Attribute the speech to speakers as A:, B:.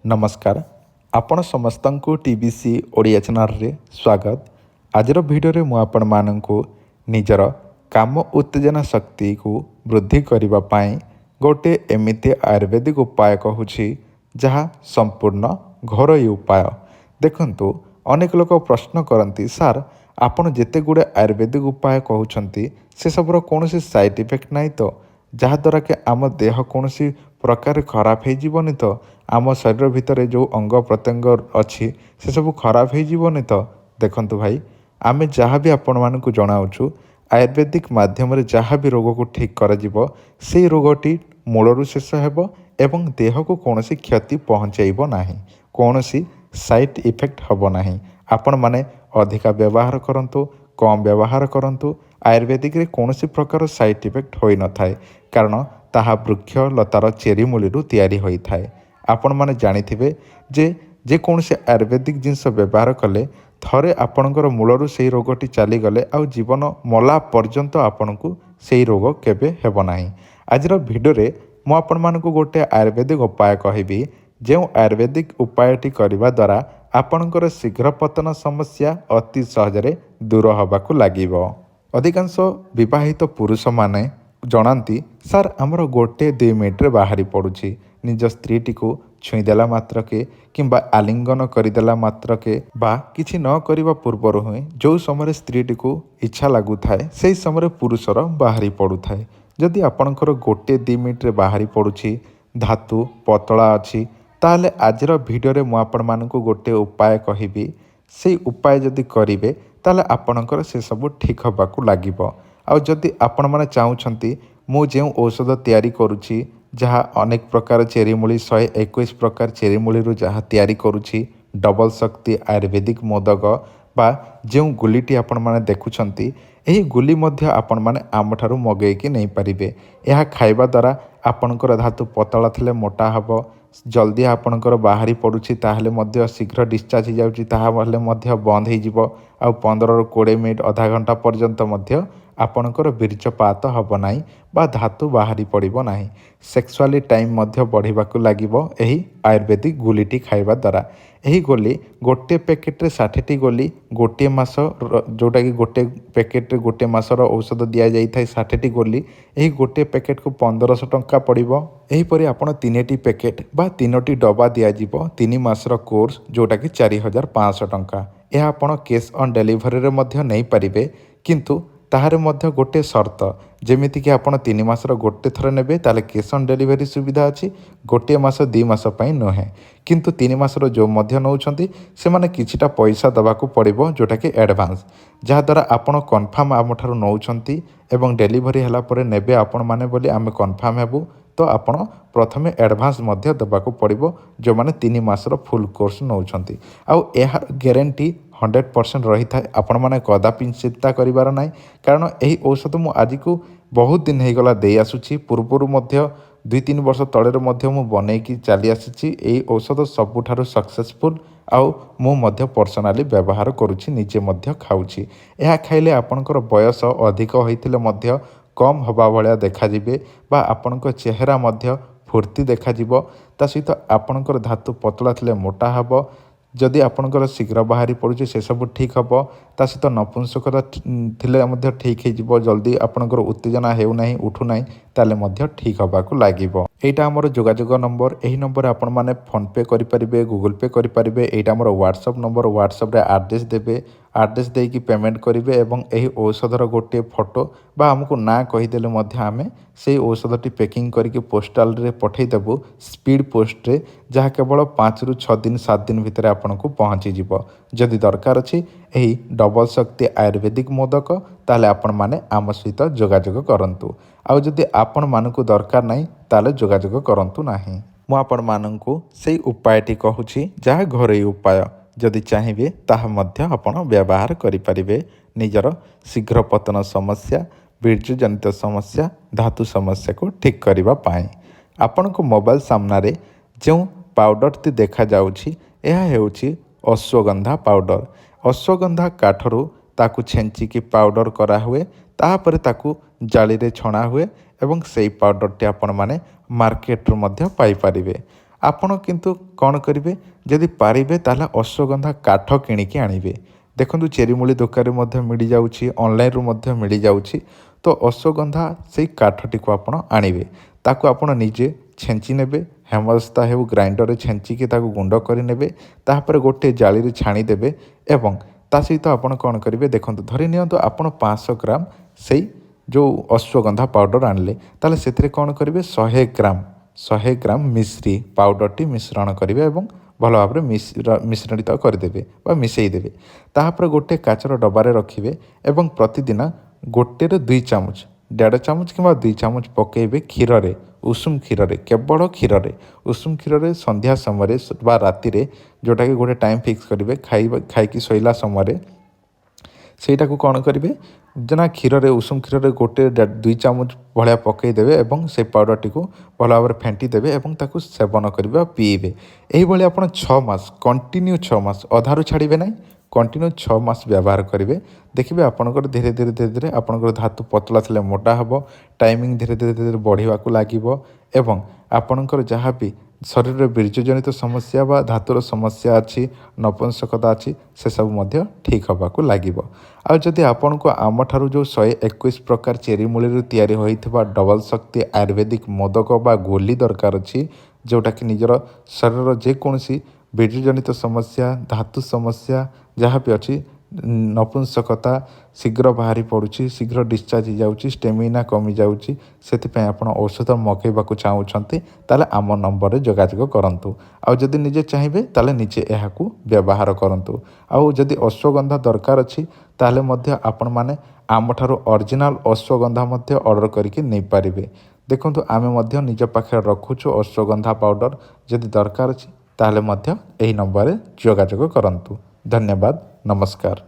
A: नमस्कार आपण समस्त को टीबीसी ओडिया चैनल रे स्वागत। आजर भिडियो मु आपण माननकु निजर काम उत्तेजना शक्ति को वृद्धि करने पाई गोटे एमिति आयुर्वेदिक उपाय कहूँ जहाँ संपूर्ण घरोई उपाय। देखंतु अनेक लोक प्रश्न करती सार आपण जेते गुड़े आयुर्वेदिक उपाय कहते से सबुर कौन साइड इफेक्ट नहीं तो जहाँद्वारा कि आम देह कौन प्रकार खराब हो तो आम शरीर भितर जो अंग प्रत्यंग अच्छी से सब खराब हो तो। देखंतु भाई आमे जहाँ भी आपण मानकु जणाउछु आयुर्वेदिक माध्यम रे जहाँ भी रोग को ठीक कर से रोगटी मूलरू शेष हेब एवं देह को कौन क्षति पहुँचाइब नाही, कौन साइड इफेक्ट हब नाही। आपण माने अधिका व्यवहार करंतु कम व्यवहार करंतु आयुर्वेदिक रे कौन प्रकार साइड इफेक्ट होई न थाए कारण ताहा वृक्ष लतार चेरी मूलरू तैयारी होई थाए। आपण माने जानिथिबे जे कौन आयुर्वेदिक जिनस व्यवहार कले थरे आपणकर मूलरू से रोगटी चलीगले आ जीवन मला पर्यंत आपण को से रोग केबे हेब नाही। आजर भिडियो रे मु आपण मानकु गोटे आयुर्वेदिक उपाय कहबी जो आयुर्वेदिक उपायटी करने द्वारा आपणकर शीघ्र पतन समस्या अति सहजरे दूर होबाकु लागिबो। अधिकांश विवाहित पुरुष माने जनाती सार आमर गोटे 2 मिनिट्रे बाहरी पड़ुछि निज स्त्रीटी को छुईदेला मात्रके किंबा आलिंगन करदेला मात्रके बा किछि न करिबा पूर्वर हुए जो समय स्त्रीटी को इच्छा लागू थाए से समय पुरुषर बाहरी पड़ुଥାଏ। जदि आपणकर गोटे 2 मिनिट्रे बाहरी पड़ुछि धातु पतला अच्छी ताहले आजर भिडियो रे मु आपण मानकु गोटे उपाय कहबी से उपाय जदि करिवे ताहले आपणकर से सब ठीक होबाकु लागिबो। आ जदि आपण माने चाहुछंती मु जे औषध तैयारी करूछि जहाँ अनेक प्रकार चेरी मूली 121 प्रकार चेरी मूली जहाँ तैयारी करूछि डबल शक्ति आयुर्वेदिक मोदक बा जो गुलीटी आपण माने देखुछंती यही गुली मध्य आपण माने आम ठारू मगेकी नहीं पारिबे। यह खाइबा द्वारा आपणकर धातु पतला थिले मोटा हबो जल्दी आपणकर बाहरी पड़ुछि ताहले मध्य शीघ्र डिस्चार्ज हो जाउछि ताहले मध्य बंद हो जिवो आ 15 ରୁ 20 मिनिट आधा घंटा पर्यंत मध्य आपणकर बीर्जपात हब नाही बा धातु बाहरी पड़िबो नाही। सेक्सुअली टाइम मध्य बढ़िबाकु लागिबो एही आयुर्वेदिक गुलीटी खाइबा द्वारा। एही गोली गोटे पैकेट्रे 60टी गोली गोटे मास जोटा कि गोटे पैकेट्रे गोटे मासर औषध दिया जाई थाए 60टी गोली एही गोटे पैकेट को 1500 टंका पड़िबो। एहीपरि आपण 3टी पैकेट बा 3टी डब्बा दिया जिवो 3 मासर कोर्स जोटा कि 4500 टंका। यह आपण कैश ऑन डिलीवरी रे मध्य नहीं पारिबे किंतु ताहारे मध्य गोटे शर्त जेमिति कि आपण 3 मासर गोटे थर नेबे ताले कैश ऑन डिलीवरी सुविधा अछि गोटे मास 2 मास पई नहे किंतु 3 मासर जो मध्य नउछंती से माने किछिटा पैसा दबाकू पड़िबो जोटा कि एडवांस जहा द्वारा आपण कन्फर्म आम ठारू नउछंती एवं डिलीवरी हला परे नेबे आपण माने बोली आमे कन्फर्म हेबू तो आपण प्रथमे एडवांस मध्य दबाकू पड़िबो जो माने 3 मासर फुल कोर्स नउछंती आउ एहा गारंटी 100% रही था। आपण माने कदापि चिंता करिवार नाही कारण यही औषध मु आज को बहुत दिन हो गला दे आसुची पूर्वर मध्य 2-3 वर्ष तले मध्य मु बनेकी चली आसी यही औषध सबुठारु सक्सेसफुल आउ मु मध्य पर्सनाली व्यवहार करुछि निजे मध्य खाउछि। यह खाइले आपणकर बयस अधिक होइतिले मध्य कम हवा भलिया देखा जिवे बा आपणकर चेहरा मध्य फुर्ती देखा जिवो ता सहित आपणकर धातु पतला थिले मोटा हबो जदि आपणकर शीघ्र बाहरी पड़ुछि से सब ठीक हम ता सहित नपुंसकता थिले मध्य ठीक हो जल्दी आपणकर उत्तेजना हेउ नाही उठु नाही ताले मध्य ठीक होबाकु लागिबो। एटा हमर जोगाजोग नंबर एही नंबर आपण माने फोन पे करि परिबे गूगल पे करि परिबे एटा हमर व्हाट्सएप नंबर व्हाट्सएप रे एड्रेस देबे एड्रेस देकी पेमेंट करिवे एवं एही औषधर गोटे फोटो बा हमकु ना कहि देले मध्य आमे से औषधटी पैकिंग करके पोस्टाल रे पठै देबु स्पीड पोस्ट रे जहाँ केवल 5 ରୁ 6 दिन 7 दिन भितर आपनको पहुँची जिवो। जदि दरकार अछि एही डबल शक्ति आयुर्वेदिक मोदक ताले आपण माने आम सहित जोगाजोग करंतु आउ जदि आपण मानकु दरकार नाही ताले जोगाजोग करंतु नाही। मु आपण मानकु सेही उपायटी कहूछि जहाँ घरोई उपाय जदि चाहिए ताहा मध्य आपण व्यवहार करि परिबे निजर शीघ्र पतन समस्या बीर्ज जनित समस्या धातु समस्या को ठीक करबा पाई। आपण को मोबाइल सामना रे जो पाउडर ती देखा जाउछि यह हेउछि अश्वगंधा पाउडर। अश्वगंधा काठरू ताकू छेंचिकी पाउडर करा हुए ताहापरे ताकू जाली रे छणा हुए एवं सेई पाउडर टी आपण माने मार्केट रू मध्य पाई परिबे। ଆପଣ କିନ୍ତୁ କ'ଣ କରିବେ, ଯଦି ପାରିବେ ତାହେଲେ ଅଶ୍ୱଗନ୍ଧା କାଠ କିଣିକି ଆଣିବେ। ଦେଖନ୍ତୁ ଚେରିମୂଳି ଦୋକାନରେ ମଧ୍ୟ ମିଳିଯାଉଛି, ଅନଲାଇନ୍ରୁ ମଧ୍ୟ ମିଳିଯାଉଛି। ତ ଅଶ୍ୱଗନ୍ଧା ସେଇ କାଠଟିକୁ ଆପଣ ଆଣିବେ, ତାକୁ ଆପଣ ନିଜେ ଛେଞ୍ଚି ନେବେ, ହେମଦସ୍ତା ହେଉ ଗ୍ରାଇଣ୍ଡରରେ ଛେଞ୍ଚିକି ତାକୁ ଗୁଣ୍ଡ କରିନେବେ। ତାପରେ ଗୋଟିଏ ଜାଳିରେ ଛାଣିଦେବେ ଏବଂ ତା ସହିତ ଆପଣ କ'ଣ କରିବେ, ଦେଖନ୍ତୁ ଧରି ନିଅନ୍ତୁ ଆପଣ 500 ଗ୍ରାମ ସେଇ ଯେଉଁ ଅଶ୍ୱଗନ୍ଧା ପାଉଡ଼ର ଆଣିଲେ, ତାହେଲେ ସେଥିରେ କ'ଣ କରିବେ 100 ଗ୍ରାମ ମିଶ୍ରି ପାଉଡ଼ରଟି ମିଶ୍ରଣ କରିବେ ଏବଂ ଭଲ ଭାବରେ ମିଶ୍ରଣିତ କରିଦେବେ ବା ମିଶାଇ ଦେବେ। ତାପରେ ଗୋଟିଏ କାଚର ଡବାରେ ରଖିବେ ଏବଂ ପ୍ରତିଦିନ 1ରୁ 2 ଚାମଚ, 1.5 ଚାମଚ କିମ୍ବା 2 ଚାମଚ ପକାଇବେ କ୍ଷୀରରେ, ଉଷୁମ କ୍ଷୀରରେ, କେବଳ କ୍ଷୀରରେ। ଉଷୁମ କ୍ଷୀରରେ ସନ୍ଧ୍ୟା ସମୟରେ ବା ରାତିରେ, ଯେଉଁଟାକି ଗୋଟେ ଟାଇମ୍ ଫିକ୍ସ କରିବେ ଖାଇକି ଶୋଇଲା ସମୟରେ, ସେଇଟାକୁ କ'ଣ କରିବେ ନା କ୍ଷୀରରେ, ଉଷୁମ କ୍ଷୀରରେ 1-2 ଚାମଚ ଭଳିଆ ପକାଇଦେବେ ଏବଂ ସେ ପାଉଡ଼ରଟିକୁ ଭଲ ଭାବରେ ଫେଣ୍ଟି ଦେବେ ଏବଂ ତାକୁ ସେବନ କରିବେ ବା ପିଇବେ। ଏହିଭଳି ଆପଣ 6 ମାସ କଣ୍ଟିନ୍ୟୁ 6 ମାସ ଅଧାରୁ ଛାଡ଼ିବେ ନାହିଁ, କଣ୍ଟିନ୍ୟୁ 6 ମାସ ବ୍ୟବହାର କରିବେ। ଦେଖିବେ ଆପଣଙ୍କର ଧୀରେ ଧୀରେ ଆପଣଙ୍କର ଧାତୁ ପତଳା ଥିଲେ ମୋଟା ହେବ, ଟାଇମିଂ ଧୀରେ ଧୀରେ ବଢ଼ିବାକୁ ଲାଗିବ ଏବଂ ଆପଣଙ୍କର ଯାହା ବି ଶରୀରରେ ବୀର୍ଯ୍ୟଜନିତ ସମସ୍ୟା ବା ଧାତୁର ସମସ୍ୟା ଅଛି, ନପୁଂସକତା ଅଛି, ସେସବୁ ମଧ୍ୟ ଠିକ୍ ହେବାକୁ ଲାଗିବ। ଆଉ ଯଦି ଆପଣଙ୍କୁ ଆମଠାରୁ ଯେଉଁ 121 ପ୍ରକାର ଚେରିମୂଳିରୁ ତିଆରି ହୋଇଥିବା ଡବଲ ଶକ୍ତି ଆୟୁର୍ବେଦିକ ମୋଦକ ବା ଗୋଲି ଦରକାର ଅଛି, ଯେଉଁଟାକି ନିଜର ଶରୀରର ଯେକୌଣସି ବୀର୍ଯ୍ୟଜନିତ ସମସ୍ୟା, ଧାତୁ ସମସ୍ୟା ଯାହା ବି ଅଛି, ନପୁଂସକତା ଶୀଘ୍ର ବାହାରି ପଡ଼ୁଛି, ଶୀଘ୍ର ଡିସଚାର୍ଜ ହେଇଯାଉଛି, ଷ୍ଟେମିନା କମିଯାଉଛି, ସେଥିପାଇଁ ଆପଣ ଔଷଧ ମଗାଇବାକୁ ଚାହୁଁଛନ୍ତି, ତାହେଲେ ଆମ ନମ୍ବରରେ ଯୋଗାଯୋଗ କରନ୍ତୁ। ଆଉ ଯଦି ନିଜେ ଚାହିଁବେ ତାହେଲେ ନିଜେ ଏହାକୁ ବ୍ୟବହାର କରନ୍ତୁ। ଆଉ ଯଦି ଅଶ୍ୱଗନ୍ଧା ଦରକାର ଅଛି ତାହେଲେ ମଧ୍ୟ ଆପଣମାନେ ଆମଠାରୁ ଅରିଜିନାଲ ଅଶ୍ୱଗନ୍ଧା ମଧ୍ୟ ଅର୍ଡ଼ର କରିକି ନେଇପାରିବେ। ଦେଖନ୍ତୁ ଆମେ ମଧ୍ୟ ନିଜ ପାଖରେ ରଖୁଛୁ ଅଶ୍ୱଗନ୍ଧା ପାଉଡ଼ର, ଯଦି ଦରକାର ଅଛି ତାହେଲେ ମଧ୍ୟ ଏହି ନମ୍ବରରେ ଯୋଗାଯୋଗ କରନ୍ତୁ। ଧନ୍ୟବାଦ, ନମସ୍କାର।